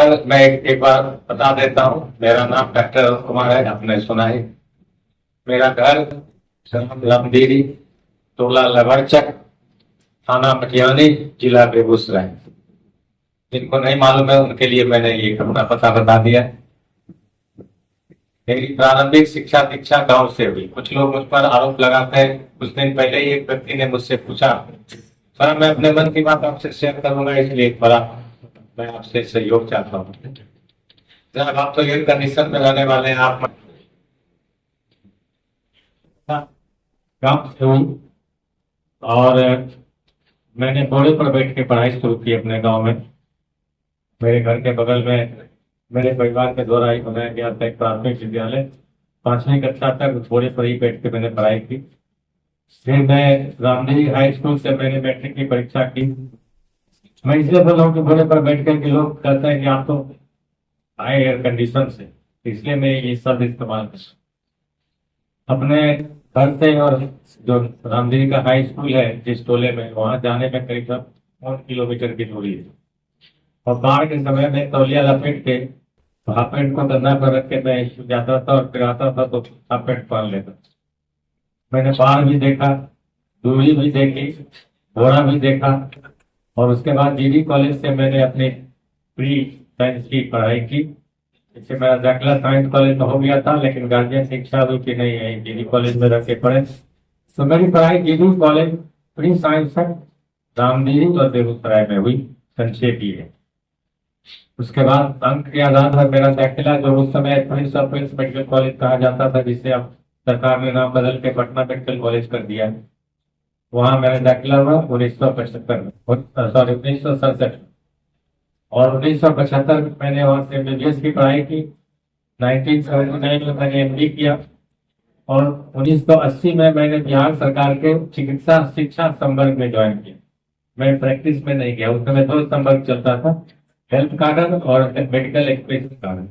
Sir मैं एक बार बता देता हूँ। मेरा नाम डॉक्टर अरुण कुमार है, आपने सुना है। मेरा घर लमदीरी, टोला लवरचक, थाना मटियानी, जिला बेगूसराय। जिनको नहीं मालूम है उनके लिए मैंने ये अपना पता बता दिया। मेरी प्रारंभिक शिक्षा दीक्षा गांव से हुई। कुछ लोग मुझ पर आरोप लगाते हैं। कुछ दिन पहले ही एक व्यक्ति ने मुझसे पूछा, सर मैं अपने मन की बात आपसे शेयर करूंगा, इसलिए थोड़ा मैं आपसे सहयोग चाहता हूँ। जनाब आप तो एयर कंडीशन में रहने वाले हैं, आप गाँव से हूँ और मैंने घोड़े पर बैठ के पढ़ाई शुरू की अपने गांव में। मेरे घर के बगल में मेरे परिवार के द्वारा ही बनाया गया था एक प्राथमिक विद्यालय। 5वीं कक्षा तक घोड़े पर ही बैठ के मैंने पढ़ाई की। फिर मैं रामदेवी हाई स्कूल से मैंने मैट्रिक की परीक्षा की। मैं इसलिए बोल रहा हूँ कि घोड़े पर बैठ कर के लोग कहते हैं कि आप तो आए एयर कंडीशन से, इसलिए मैं ये शब्द इस्तेमाल कर अपने घर से। और जो रामदेवी का हाई स्कूल है जिस टोले में, वहां जाने में करीब 1 किलोमीटर की दूरी है। और बाढ़ के समय में तौलिया लपेट के हाफ पैंट को कंधा पर रख के मैं जाता था और फिर आता था तो हाफ पैंट पहन लेता। मैंने बाढ़ भी देखा, दूरी भी देखी, घोड़ा भी देखा। और उसके बाद जीडी कॉलेज से मैंने अपनी प्री साइंस की पढ़ाई की। इससे मेरा दाखिला साइंस कॉलेज में हो गया था, लेकिन गार्जियन की इच्छा हुई कि नहीं है जीडी कॉलेज में रह के पढ़े, तो मेरी पढ़ाई जीडी कॉलेज प्री साइंस तक रामदेवी और बेगूसराय में हुई। संक्षेप ये है। उसके बाद अंक के आधार पर मेरा दाखिला, जो उस समय Prince of Wales Medical College कहा जाता था, जिसे अब सरकार ने नाम बदल के पटना मेडिकल कॉलेज कर दिया, वहां मेरा दाखिला हुआ 1975 में, सॉरी 1967। और 1975 में मैंने वहां से एमबीबीएस की पढ़ाई की। 1979 में मैंने एमडी किया। और 1980 में मैंने बिहार सरकार के चिकित्सा शिक्षा संवर्ग में ज्वाइन किया। मैं प्रैक्टिस में नहीं गया, उस समय 2 संवर्ग चलता था, हेल्थ कार्डर और मेडिकल एजुकेशन कार्डर।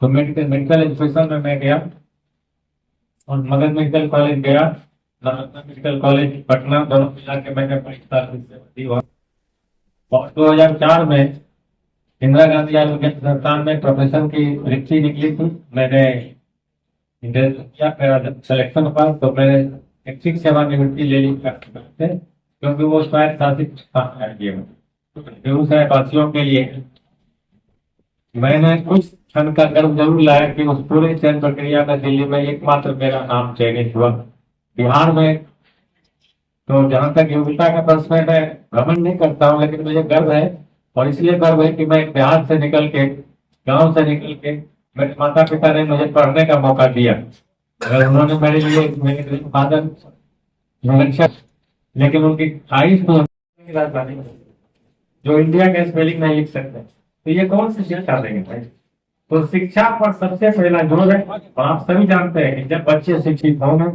तो मेडिकल एजुकेशन में मैं गया और मगध मेडिकल कॉलेज गया, नालंदा मेडिकल कॉलेज पटना, दोनों मिला के मैंने 5 साल की सेवा दी। और 2004 में इंदिरा गांधी आरोग्य संस्थान में प्रोफेसर की रिक्ति निकली थी। मैंने इंटरव्यू किया, मेरा सिलेक्शन हुआ तो मैंने ऐच्छिक सेवानिवृत्ति ले ली, क्योंकि वो स्वायत्त शासित बेगूसराय वासियों के लिए मैंने कुछ क्षण का गर्व जरूर लाया कि उस पूरे चयन प्रक्रिया में दिल्ली में एकमात्र मेरा नाम चयनित हुआ। बिहार में तो जहां तक योग्यता का प्रश्न है, मैं घमंड नहीं करता हूं, लेकिन मुझे गर्व है। और इसलिए गर्व है कि मैं बिहार से निकल के, गांव से निकल के, मेरे माता पिता ने मुझे पढ़ने का मौका दिया। अगर उन्होंने मेरे लिए, मेरे फादर शिक्षक, लेकिन उनकी ख्वाहिश जो इंडिया के स्पेलिंग नहीं लिख सकते, तो ये कौन सी शिक्षा देंगे भाई? तो शिक्षा पर सबसे पहला जोर है। और आप सभी जानते हैं कि जब बच्चे शिक्षित होंगे,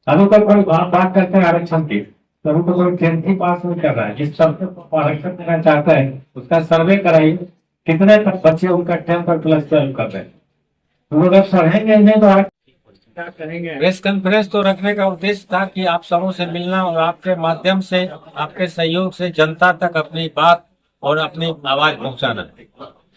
अभी तक कोई बात करते हैं आरक्षण की, तो अभी तो कोई 10th पास नहीं कर रहा है। जिस सब्जेक्ट को आरक्षण देना चाहता है उसका सर्वे कराइए, कितने तक बच्चे उनका 10th और प्लस 12 कर रहे हैं। तो अगर पढ़ेंगे नहीं तो क्या करेंगे? प्रेस कॉन्फ्रेंस तो रखने का उद्देश्य था कि आप सबों से मिलना और आपके माध्यम से, आपके सहयोग से जनता तक अपनी बात और अपनी आवाज पहुंचाना,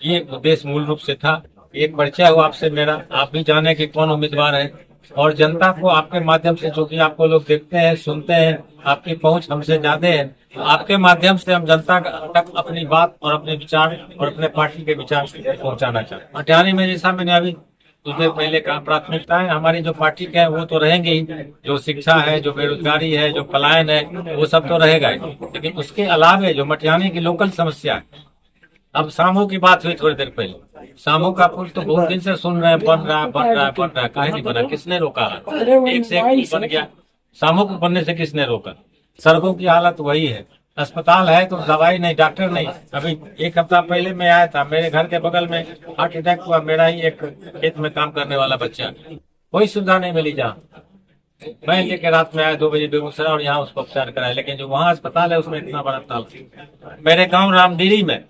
ये उद्देश्य मूल रूप से था। एक परिचय हुआ आपसे मेरा, आप भी जाने कि कौन उम्मीदवार है, और जनता को आपके माध्यम से, जो कि आपको लोग देखते हैं सुनते हैं, आपकी पहुंच हमसे ज्यादा है, तो आपके माध्यम से हम जनता तक अपनी बात और अपने विचार और अपने पार्टी के विचार पहुंचाना चाहते हैं। मटियानी में जैसा मैंने अभी उससे पहले कहा, प्राथमिकताएं हमारी जो पार्टी के हैं वो तो रहेंगी ही। जो शिक्षा है, जो बेरोजगारी है, जो पलायन है, वो सब तो रहेगा ही। लेकिन उसके अलावा जो मटियानी की लोकल समस्या है, अब सामू की बात हुई थोड़ी देर पहले, सामू का पुल तो बहुत दिन से सुन रहे हैं, बन रहा है, काहे नहीं बना? किसने रोका? एक से एक बन गया। सामू को बनने से किसने रोका? सड़कों की हालत वही है। अस्पताल है तो दवाई नहीं, डॉक्टर नहीं। अभी 1 हफ्ता पहले मैं आया था, मेरे घर के बगल में हार्ट अटैक हुआ, मेरा ही एक खेत में काम करने वाला बच्चा, कोई सुविधा नहीं मिली। जहाँ मैं लेके रात में आया 2 बजे बेगूसराय और यहाँ उसको उपचार कराया, लेकिन जो वहाँ अस्पताल है उसमें इतना बड़ा ताल। मेरे गाँव रामडीरी में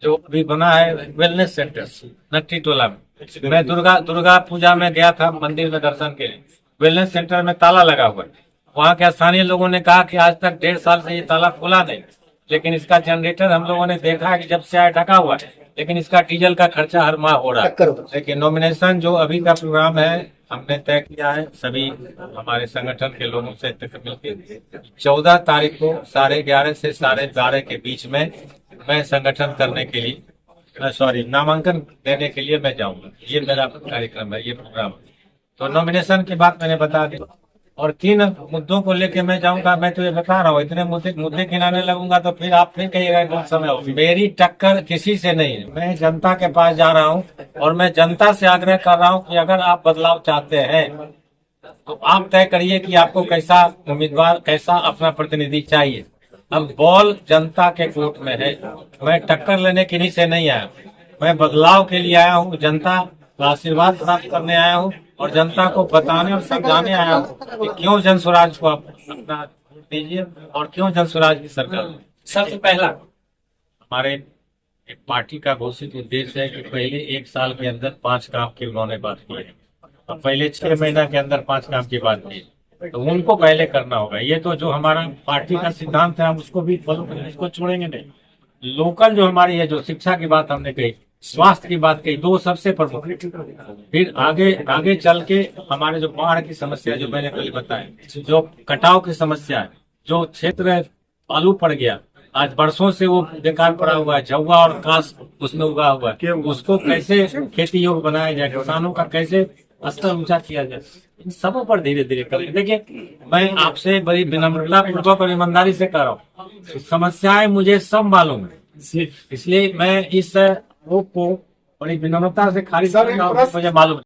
जो अभी बना है वेलनेस सेंटर नट्टी टोला में, मैं दुर्गा पूजा में गया था मंदिर में दर्शन के लिए। वेलनेस सेंटर में ताला लगा हुआ है। वहाँ के स्थानीय लोगों ने कहा कि आज तक 1.5 साल से ये ताला खुला नहीं, लेकिन इसका जनरेटर हम लोगों ने देखा कि जब से आया ढका हुआ है। लेकिन इसका डीजल का खर्चा हर माह हो रहा है। टक्कर होता है। लेकिन नॉमिनेशन जो अभी का प्रोग्राम है हमने तय किया है सभी हमारे संगठन के लोगों से मिलकर 14 तारीख को 11:30 से 12:30 के बीच में मैं संगठन करने के लिए नामांकन देने के लिए मैं जाऊंगा। ये मेरा कार्यक्रम है, ये प्रोग्राम है। तो नॉमिनेशन की बात मैंने बता दी और 3 मुद्दों को लेके मैं जाऊंगा। मैं तो ये बता रहा हूँ, इतने मुद्दे गिनाने लगूंगा तो फिर आप फिर कहिएगा बहुत समय हो। मेरी टक्कर किसी से नहीं है, मैं जनता के पास जा रहा हूँ और मैं जनता से आग्रह कर रहा हूँ कि अगर आप बदलाव चाहते हैं तो आप तय करिए कि आपको कैसा उम्मीदवार, कैसा अपना प्रतिनिधि चाहिए। अब बॉल जनता के कोर्ट में है। मैं टक्कर लेने किन्हीं से नहीं आया, मैं बदलाव के लिए आया हूँ, जनता का आशीर्वाद प्राप्त करने आया हूँ और जनता को बताने और समझाने आया हूँ कि क्यों जन स्वराज को आप अपना वोट दीजिए और क्यों जन स्वराज की सरकार। सबसे पहला हमारे एक पार्टी का घोषित उद्देश्य है कि पहले 1 साल के अंदर 5 काम की उन्होंने बात की है और पहले 6 महीना के अंदर 5 काम की बात की, तो उनको पहले करना होगा। ये तो जो हमारा पार्टी का सिद्धांत है हम उसको भी फॉलो करेंगे, उसको छोड़ेंगे नहीं। लोकल जो हमारी है, जो शिक्षा की बात हमने कही, स्वास्थ्य की बात कही, 2 सबसे प्रमुख। फिर आगे चल के हमारे जो बाढ़ की समस्या, जो मैंने पहले बताया, जो कटाव की समस्या है, जो क्षेत्र आलू पड़ गया, आज बरसों से वो बेकार पड़ा हुआ है, जौवा और कास उसमें उगा हुआ है, उसको कैसे खेती योग्य बनाया जाए, किसानों का कैसे स्तर ऊंचा किया जाए, इन सबों पर धीरे धीरे करें। देखिए, मैं आपसे बड़ी विनम्रता पूर्वक और ईमानदारी से कर रहा हूँ, समस्याएं मुझे सब मालूम है, इसलिए मैं इस रोग को बड़ी विनम्रता से खारिज कर रहा हूँ, मुझे मालूम है।